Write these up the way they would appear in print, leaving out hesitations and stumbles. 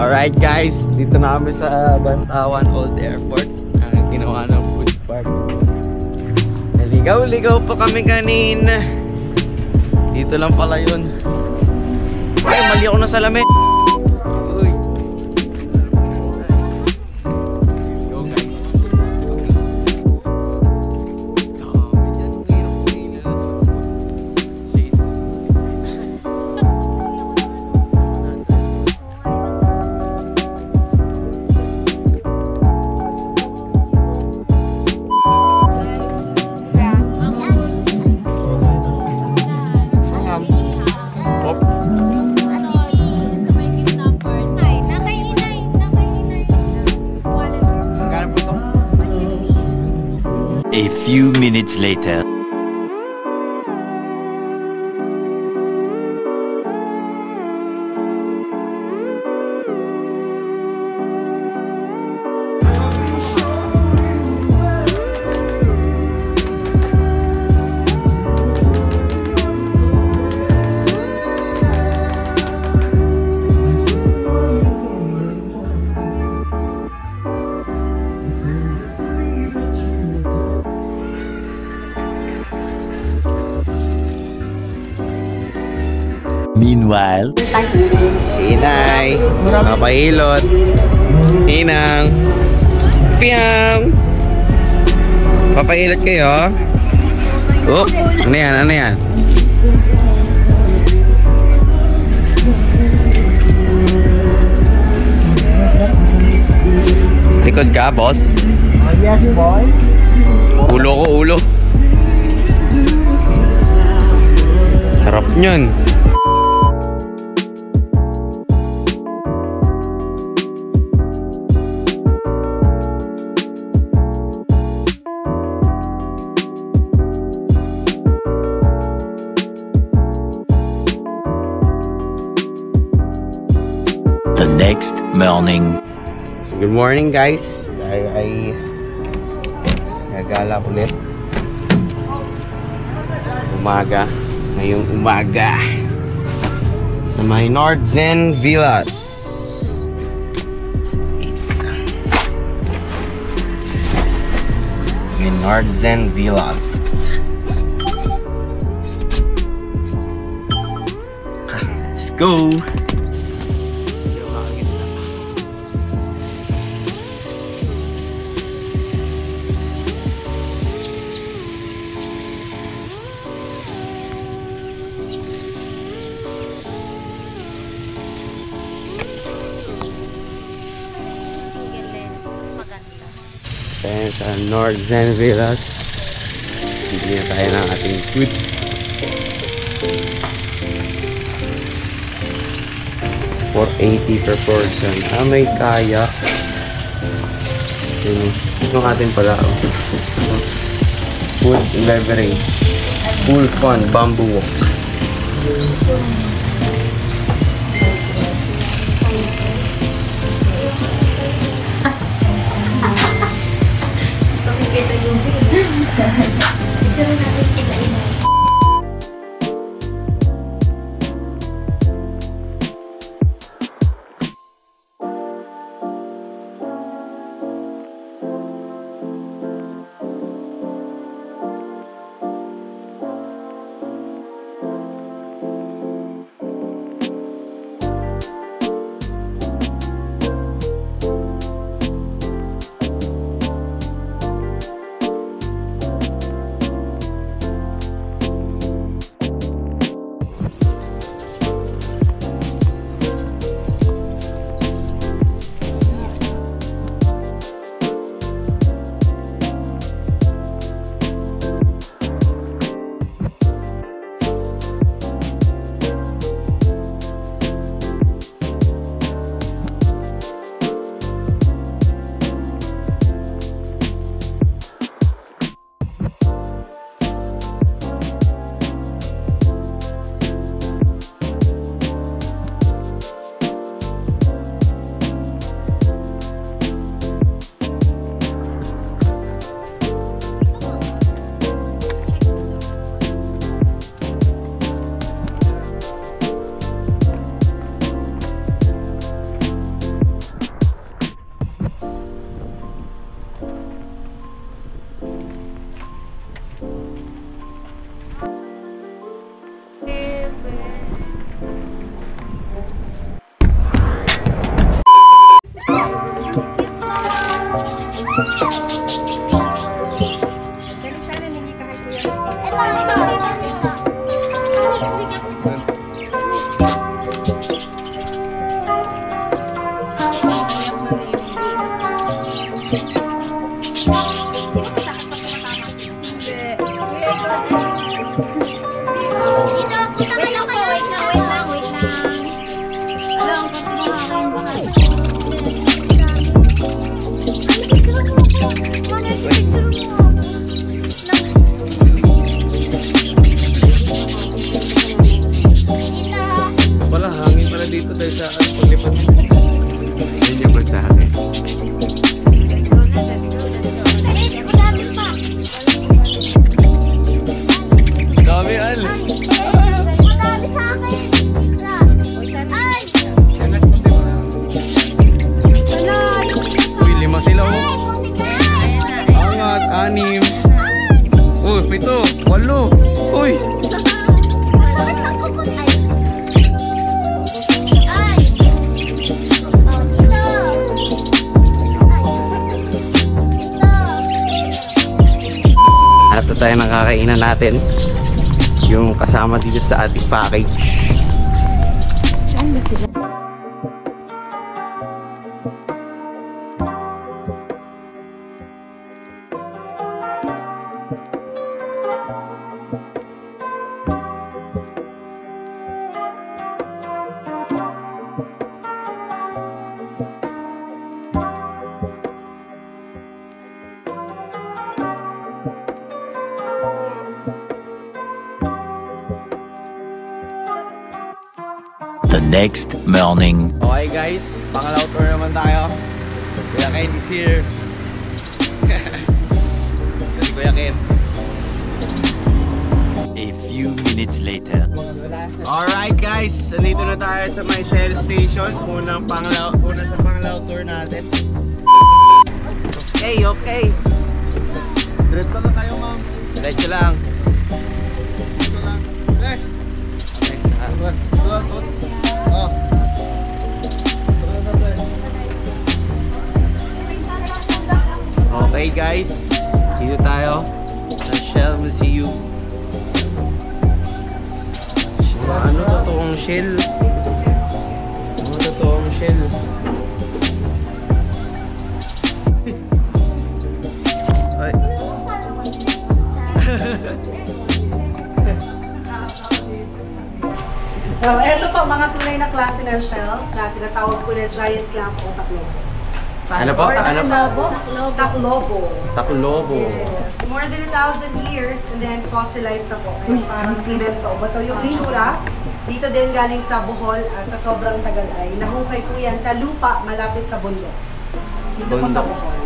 Alright guys, dito na kami sa Bantawan Old Airport. Ginawa ng food park. Naligaw-ligaw pa kami kanina. Dito lang pala yun. Ay, mali ako na salamin. Uy. Let's go guys. A few minutes later. Meanwhile, Sinay, Papailot, Ninang, Piang. Papailot kayo. Oh, ano yan? Ano yan? Likod ka, boss? Yes, boy. Ulo ko, ulo. Sarap nyon. the next morning. Good morning guys. Ay nagala ulit. Umaga. Ngayong umaga. Sa may Nordzen Villas. May Nordzen Villas. Let's go. Tayo sa Nordzen Villas. Bili na tayo ng ating food. $4.80 per portion. May kaya. Ito natin pala. Food and beverage. Pool fun. Bamboo walk. Wala, hangin pala dito dahil sa paglipat. Yun yung sa akin. Dami, Al. Uy, 5 sila, oh. Angat, 6. Uy, 7, 8. Uy. Ito tayo nakakainan natin. Yung kasama dito sa ating package. The next morning. Okay guys, pangalaw tour naman tayo. Kuya Ken is here. Kasi Kuya Ken. A few minutes later. Alright guys, nandito na tayo sa may Shell Station. Una sa pangalaw tour natin. Okay. Diretso na tayo, ma'am. Diretso lang. Okay. Suot. Oh. Okay guys, dito tayo sa Shell Museum. Ano totoong shell? Ano totoong shell? Ay. So, eto po mga tunay na klase ng shells na tinatawag po na giant clam o taklobo. Ano po? Or Ano? taklobo. Taklobo. Yes. More than 1,000 years and then fossilized na po. Ay, parang simento. Bato yung itsura. Dito din galing sa Bohol at sa sobrang tagal ay nahukay po yan sa lupa malapit sa bundok. Dito po sa Bohol.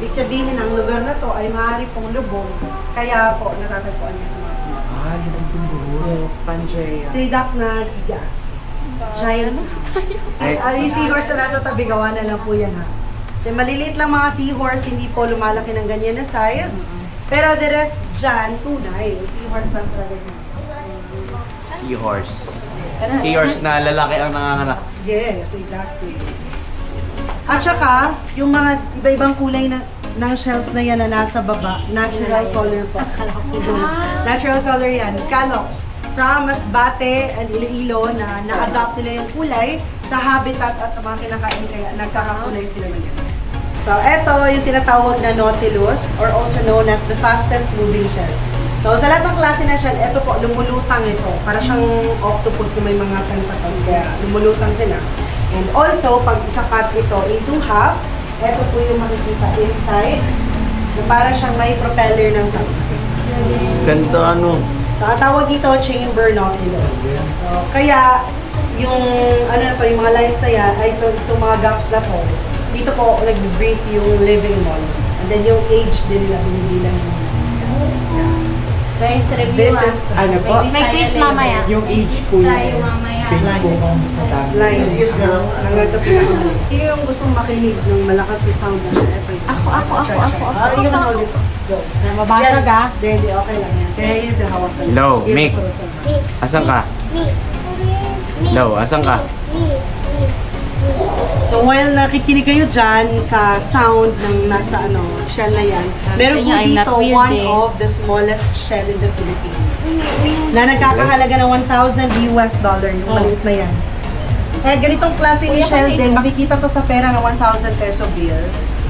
Ibig sabihin, ang lugar na to ay maaari pong lubog. Kaya po, natatagpuan niya sa mga bundok. Lubog yung Bohol. Yes, Pangaea. Straight up na gigas. Giant. Yung seahorse na nasa tabi, gawa na lang po yan ha. Kasi maliliit lang mga seahorse, hindi po lumalaki ng ganyan na size. Pero the rest dyan, tunay. Yung seahorse lang talaga yun. Seahorse. Seahorse na lalaki ang nanganganak. Yes, exactly. At saka, yung mga iba-ibang kulay ng shells na yan na nasa baba, natural color po. Natural color yan, scallops. From Masbate and Iloilo na na-adopt nila yung kulay sa habitat at sa mga kinakain kaya nagkakakulay sila ng ganyan. So, eto yung tinatawag na Nautilus or also known as the fastest moving shell. So, sa lahat ng klase na shell, eto po, lumulutang ito. Para siyang octopus na may mga tentacles, kaya lumulutang sila. And also, pag ikakat ito into half, eto po yung makikita inside, na para siyang may propeller ng submarine. Ganda ano. So, ang tawag dito, chamber nautilus. So, kaya, yung, ano na to, yung mga lines na yan, ay so, itong mga gaps na to, dito po, nag-breathe yung living mollusks. And then, yung age din nila, binibilang yung Guys, review This is, Ano po? May quiz mamaya. Yung age po tayo yun. mamaya. Face po ma'am sa dami. lines. Hanggang sa pinakamulit. Sino yung gustong makinig ng malakas na sound na siya? Ito yun. Ako. Yun ang ulit. Go. Mabasag ah. Hindi, okay lang yan. Kaya yun yung hawak ka. Hello, Mick. Asan ka? Hello, asan ka? So while nakikinig kayo dyan sa sound ng nasa shell na yan, meron po I'm not dito weird one eh. of the smallest shell in the Philippines na nagkakahalaga ng $1,000 US, yung maliit na yan. Eh, ganitong klaseng shell din, makikita to sa pera na 1,000 peso bill.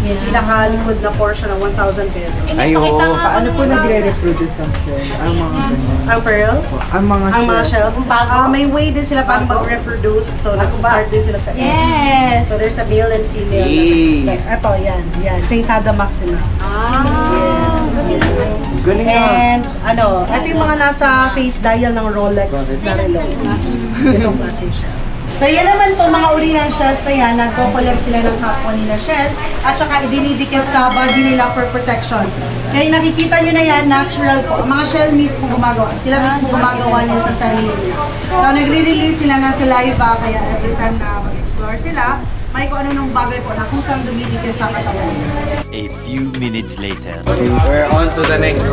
Yung pinakalikod na portion ng 1,000 pesos. Ay, oo. Paano po nagre-reproduce ang shell? Ang mga ganyan. Ang pearls? Ang mga Ang mga shell. shells. May way din sila paano mag-reproduce. So, nag-start din sila sa eggs. Yes. So, there's a male and female. Yay. Like, ito, yan. Pintada maxima. Yes. Galing nga. And, ito yung mga nasa face dial ng Rolex na relo. Itong klaseng shell. So, yan naman po mga uri ng shells na yan. Nagko-collect sila ng kapwa nila shell at saka idinidikit sa body nila for protection. Kaya nakikita nyo na yan, natural po. Ang mga shell mismo gumagawa. Sila mismo gumagawa niya sa sarili nila. So, nagre-release sila ng saliva. Kaya every time na mag-explore sila, may kung ano nung bagay po na kusang dumidikit sa katawan nila. A few minutes later. We're on to the next.